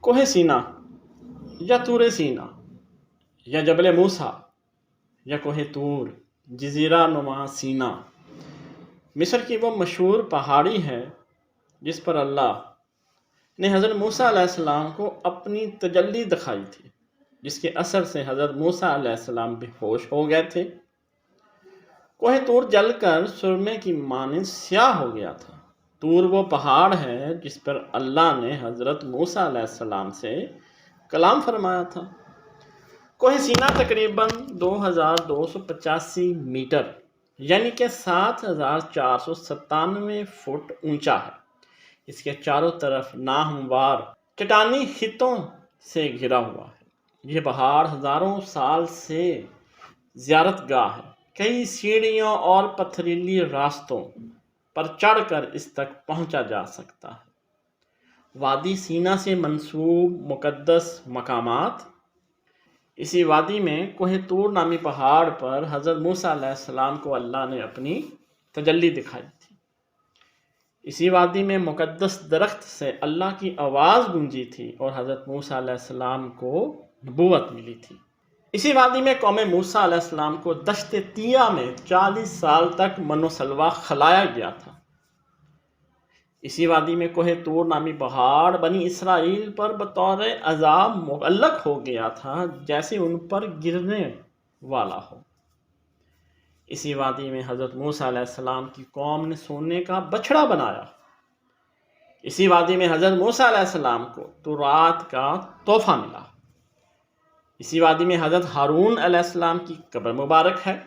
کوہ سینا یا طور سینا یا جبل موسیٰ یا کوہ طور، جزیرہ نما سینا مصر کی وہ مشہور پہاڑی ہے جس پر اللہ نے حضرت موسیٰ علیہ السلام کو اپنی تجلی دکھائی تھی، جس کے اثر سے حضرت موسیٰ علیہ السلام بے ہوش ہو گئے تھے۔ کوہ طور جل کر سرمے کی مانند سیاہ ہو گیا تھا۔ طور وہ پہاڑ ہے جس پر اللہ نے حضرت موسیٰ علیہ السلام سے کلام فرمایا تھا۔ کوہ سینا تقریباً 2285 میٹر یعنی کہ 7497 فٹ اونچا ہے۔ اس کے چاروں طرف ناہموار چٹانی خطوں سے گھرا ہوا ہے۔ یہ پہاڑ ہزاروں سال سے زیارت گاہ ہے۔ کئی سیڑھیوں اور پتھریلی راستوں پر چڑھ کر اس تک پہنچا جا سکتا ہے۔ وادی سینا سے منسوب مقدس مقامات۔ اسی وادی میں کوہ طور نامی پہاڑ پر حضرت موسیٰ علیہ السلام کو اللہ نے اپنی تجلی دکھائی تھی۔ اسی وادی میں مقدس درخت سے اللہ کی آواز گونجی تھی اور حضرت موسیٰ علیہ السلام کو نبوت ملی تھی۔ اسی وادی میں قوم موسیٰ علیہ السلام کو دشت طیہ میں 40 سال تک من و سلوہ کھلایا گیا تھا۔ اسی وادی میں کوہ طور نامی پہاڑ بنی اسرائیل پر بطور عذاب معلق ہو گیا تھا، جیسے ان پر گرنے والا ہو۔ اسی وادی میں حضرت موسیٰ علیہ السلام کی قوم نے سونے کا بچھڑا بنایا۔ اسی وادی میں حضرت موسیٰ علیہ السلام کو تورات کا تحفہ ملا۔ اسی وادی میں حضرت ہارون علیہ السلام کی قبر مبارک ہے۔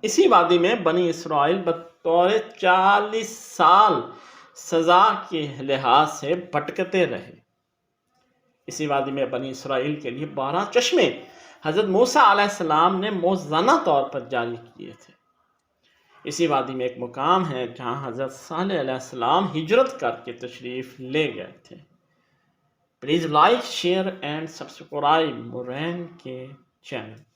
اسی وادی میں بنی اسرائیل بطور 40 سال سزا کے لحاظ سے بھٹکتے رہے۔ اسی وادی میں بنی اسرائیل کے لیے 12 چشمے حضرت موسیٰ علیہ السلام نے موزانہ طور پر جاری کیے تھے۔ اسی وادی میں ایک مقام ہے جہاں حضرت صالح علیہ السلام ہجرت کر کے تشریف لے گئے تھے۔ Please like, share and subscribe مورین کے چینل۔